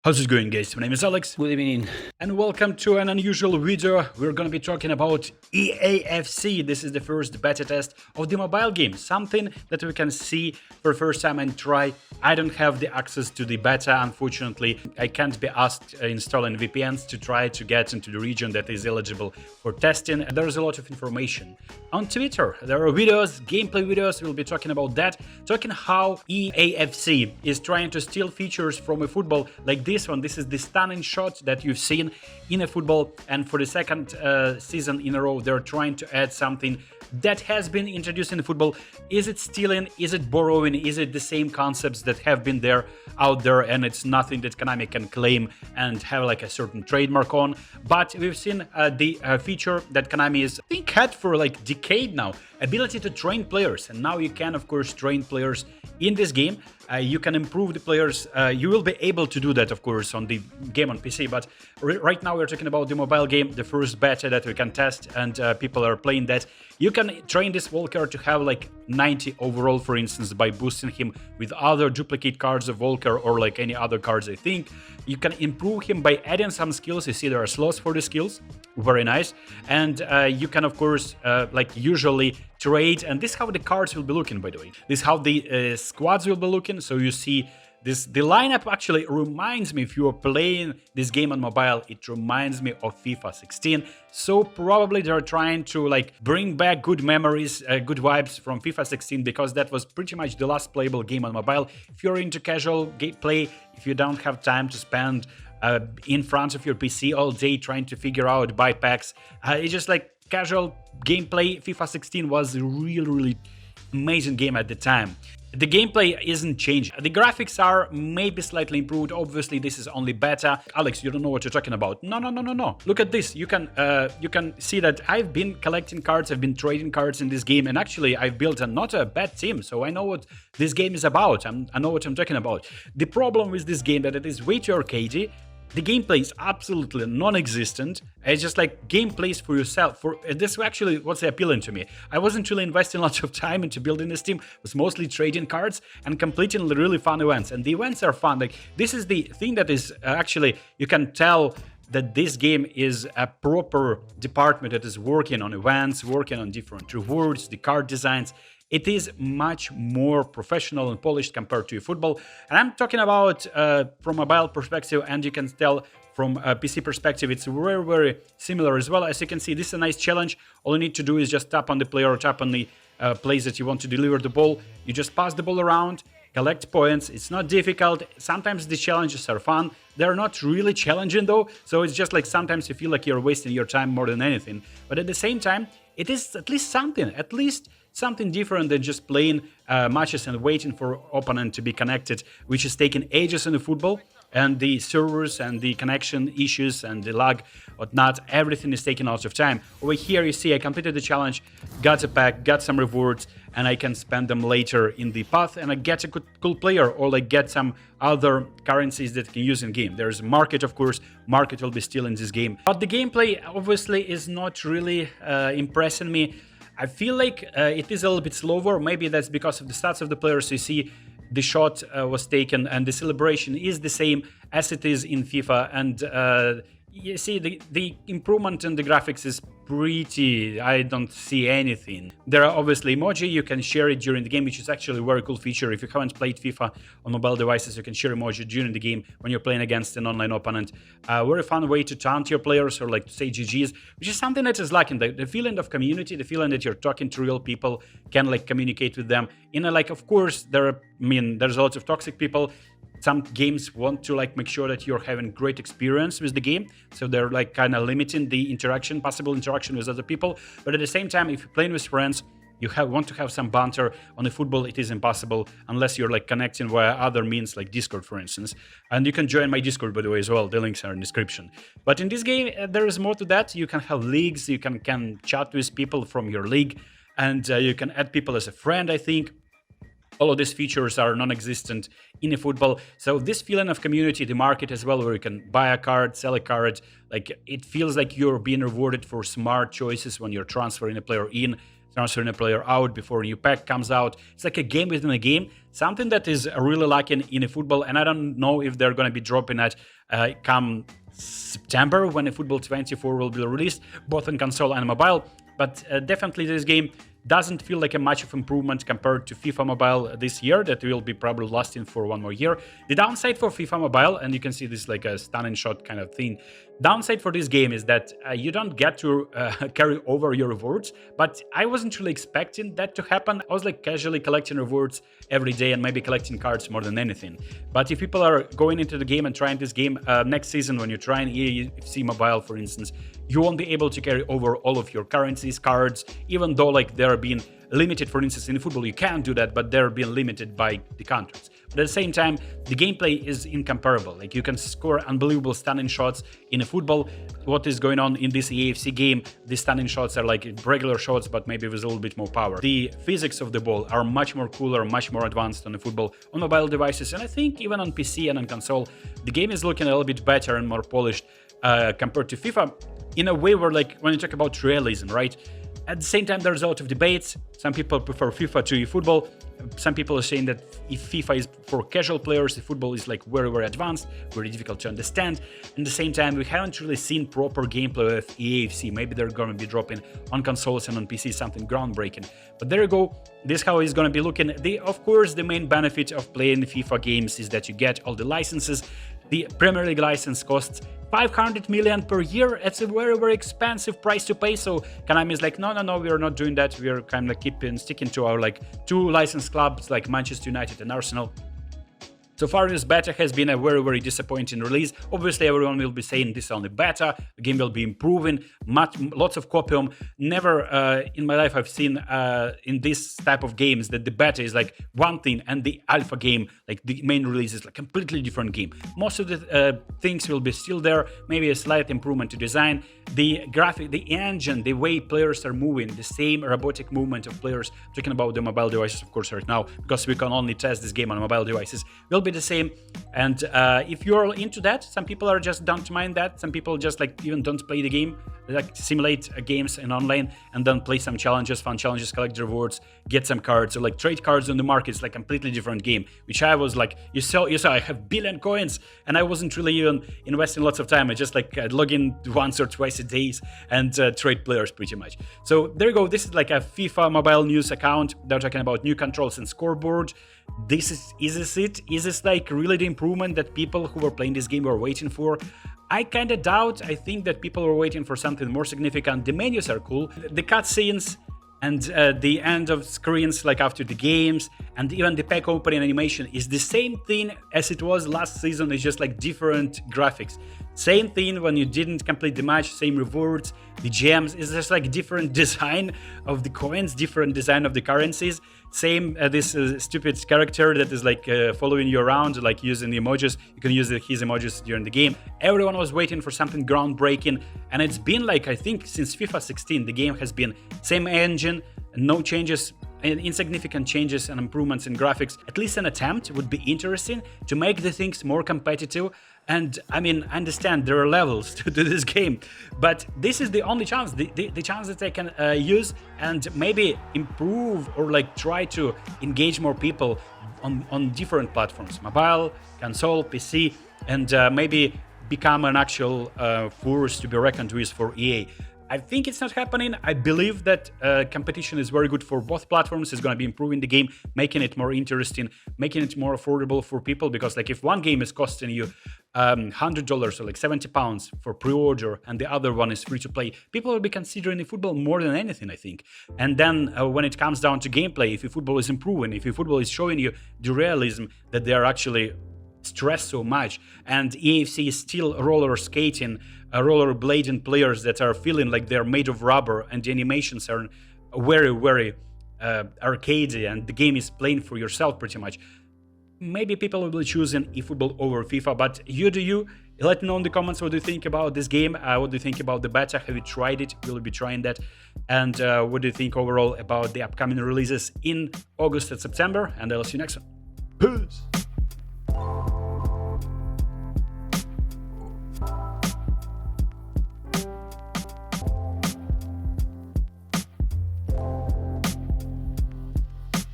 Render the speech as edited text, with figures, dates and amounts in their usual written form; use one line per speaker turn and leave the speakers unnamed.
How's it going, guys? My name is Alex.
Good evening.
And welcome to an unusual video. We're gonna be talking about EAFC. This is the first beta test of the mobile game, something that we can see for the first time and try. I don't have the access to the beta, unfortunately. I can't be asked installing VPNs to try to get into the region that is eligible for testing. There's a lot of information. On Twitter, there are videos, gameplay videos, we'll be talking about that, talking how EAFC is trying to steal features from eFootball like this one. This is the stunning shot that you've seen in eFootball, and for the second season in a row they're trying to add something that has been introduced in football. Is it stealing? Is it borrowing? Is it the same concepts that have been there out there and it's nothing that Konami can claim and have like a certain trademark on? But we've seen the feature that Konami is, I think, had for like decade now, ability to train players, and now you can of course train players in this game. You can improve the players. You will be able to do that, of course, on the game on PC. But right now we're talking about the mobile game, the first beta that we can test, and people are playing that. You can train this Volker to have like 90 overall, for instance, by boosting him with other duplicate cards of Volker or like any other cards, I think. You can improve him by adding some skills. You see there are slots for the skills. Very nice. And you can, of course, like usually trade. And this is how the cards will be looking, by the way. This is how the squads will be looking. So you see this, the lineup actually reminds me, if you are playing this game on mobile, it reminds me of FIFA 16. So probably they're trying to like bring back good memories, good vibes from FIFA 16, because that was pretty much the last playable game on mobile. If you're into casual gameplay, if you don't have time to spend in front of your PC all day trying to figure out buy packs, it's just like casual gameplay. FIFA 16 was a really amazing game at the time. The gameplay isn't changed. The graphics are maybe slightly improved. Obviously, this is only beta. Alex, you don't know what you're talking about. No. Look at this. You can see that I've been collecting cards. I've been trading cards in this game, and actually, I've built not a bad team. So I know what this game is about. I know what I'm talking about. The problem with this game that it is way too arcadey. The gameplay is absolutely non-existent. It's just like gameplays for yourself. This actually what's appealing to me. I wasn't really investing a lot of time into building this team. It was mostly trading cards and completing really fun events. And the events are fun. Like, this is the thing that is actually, you can tell that this game is a proper department that is working on events, working on different rewards, the card designs. It is much more professional and polished compared to football. And I'm talking about from a mobile perspective, and you can tell from a PC perspective, it's very similar as well. As you can see, this is a nice challenge. All you need to do is just tap on the player or tap on the place that you want to deliver the ball. You just pass the ball around, collect points. It's not difficult. Sometimes the challenges are fun. They're not really challenging though. So it's just like sometimes you feel like you're wasting your time more than anything. But at the same time, it is at least something different than just playing matches and waiting for opponent to be connected, which is taking ages in the football, and the servers and the connection issues and the lag, whatnot, everything is taking a lot of time. Over here you see I completed the challenge, got a pack, got some rewards, and I can spend them later in the path, and I get a cool player, or like get some other currencies that I can use in game. There's a market, of course. Market will be still in this game, but the gameplay obviously is not really impressing me. I feel like it is a little bit slower. Maybe that's because of the stats of the players. You see the shot was taken and the celebration is the same as it is in FIFA. And you see the improvement in the graphics is pretty, I don't see anything. There are obviously emoji, you can share it during the game, which is actually a very cool feature. If you haven't played FIFA on mobile devices, you can share emoji during the game when you're playing against an online opponent. Very fun way to taunt your players or like to say GG's, which is something that is lacking. The feeling of community, the feeling that you're talking to real people, can like communicate with them. In a like, of course, there's a lot of toxic people. Some games want to like make sure that you're having great experience with the game, so they're like kind of limiting the possible interaction with other people. But at the same time, if you're playing with friends, you want to have some banter. On the football, it is impossible unless you're like connecting via other means like Discord, for instance. And you can join my Discord, by the way, as well. The links are in the description. But in this game, there is more to that. You can have leagues, you can chat with people from your league, and you can add people as a friend, I think. All of these features are non-existent in eFootball. So this feeling of community, the market as well, where you can buy a card, sell a card, like it feels like you're being rewarded for smart choices when you're transferring a player in, transferring a player out before a new pack comes out. It's like a game within a game. something that is really lacking in eFootball, and I don't know if they're going to be dropping that come September when eFootball 24 will be released, both on console and mobile. But definitely this game doesn't feel like a much of improvement compared to FIFA Mobile this year, that will be probably lasting for one more year. The downside for FIFA Mobile, and you can see this like a stunning shot kind of thing, downside for this game is that you don't get to carry over your rewards, but I wasn't really expecting that to happen. I was like casually collecting rewards every day and maybe collecting cards more than anything. But if people are going into the game and trying this game next season, when you're trying EFC Mobile, for instance, you won't be able to carry over all of your currencies, cards, even though like they're being limited. For instance, in eFootball you can do that, but they're being limited by the contracts. But at the same time, the gameplay is incomparable. Like you can score unbelievable stunning shots in eFootball. What is going on in this EFC game, the stunning shots are like regular shots, but maybe with a little bit more power. The physics of the ball are much more cooler, much more advanced on eFootball on mobile devices, and I think even on PC and on console, the game is looking a little bit better and more polished compared to FIFA, in a way where, like, when you talk about realism, right? At the same time, there's a lot of debates. Some people prefer FIFA to eFootball. Some people are saying that if FIFA is for casual players, eFootball is like very, very advanced, very difficult to understand. At the same time, we haven't really seen proper gameplay of EAFC. Maybe they're going to be dropping on consoles and on PC something groundbreaking. But there you go. This is how it's going to be looking. Of course, the main benefit of playing FIFA games is that you get all the licenses. The Premier League license costs 500 million per year. It's a very, very expensive price to pay. So Konami is like, no, we are not doing that. We are kind of sticking to our like two licensed clubs like Manchester United and Arsenal. So far, this beta has been a very, very disappointing release. Obviously, everyone will be saying this is only beta. The game will be improving, lots of copium. Never in my life I've seen in this type of games that the beta is like one thing and the alpha game, like the main release, is like a completely different game. Most of the things will be still there, maybe a slight improvement to design. The graphic, the engine, the way players are moving, the same robotic movement of players, talking about the mobile devices, of course, right now, because we can only test this game on mobile devices, will be the same. And if you're into that, some people are just don't mind that. Some people just like even don't play the game, like simulate games in online and then play some challenges, fun challenges, collect rewards, get some cards, or like trade cards on the market. It's like a completely different game, which I was like, you saw I have billion coins and I wasn't really even investing lots of time. I just like log in once or twice a day and trade players pretty much. So there you go. This is like a FIFA mobile news account. They're talking about new controls and scoreboard. Is this like really the improvement that people who were playing this game were waiting for? I kind of doubt. I think that people were waiting for something more significant. The menus are cool. The cutscenes and the end of screens like after the games and even the pack opening animation is the same thing as it was last season. It's just like different graphics. Same thing when you didn't complete the match, same rewards, the gems. It's just like different design of the coins, different design of the currencies. Same this stupid character that is like following you around, like using the emojis. You can use his emojis during the game. Everyone was waiting for something groundbreaking, and it's been like, I think since FIFA 16 the game has been same engine, no changes, insignificant changes and improvements in graphics. At least an attempt would be interesting to make the things more competitive. And I mean, I understand there are levels to this game, but this is the only chance, the chance that they can use and maybe improve or like try to engage more people on different platforms, mobile, console, PC, and maybe become an actual force to be reckoned with for EA. I think it's not happening. I believe that competition is very good for both platforms. It's going to be improving the game, making it more interesting, making it more affordable for people. Because like if one game is costing you $100 or like £70 for pre-order and the other one is free to play, people will be considering eFootball more than anything, I think. And then when it comes down to gameplay, if eFootball is improving, if eFootball is showing you the realism that they are actually stressed so much, and EFC is still roller skating, roller blading players that are feeling like they're made of rubber, and the animations are very, very arcadey, and the game is playing for yourself pretty much. Maybe people will be choosing eFootball over FIFA, but you do you. Let me know in the comments what do you think about this game, what do you think about the beta, have you tried it, will you be trying that, and what do you think overall about the upcoming releases in August and September, and I'll see you next one. Peace!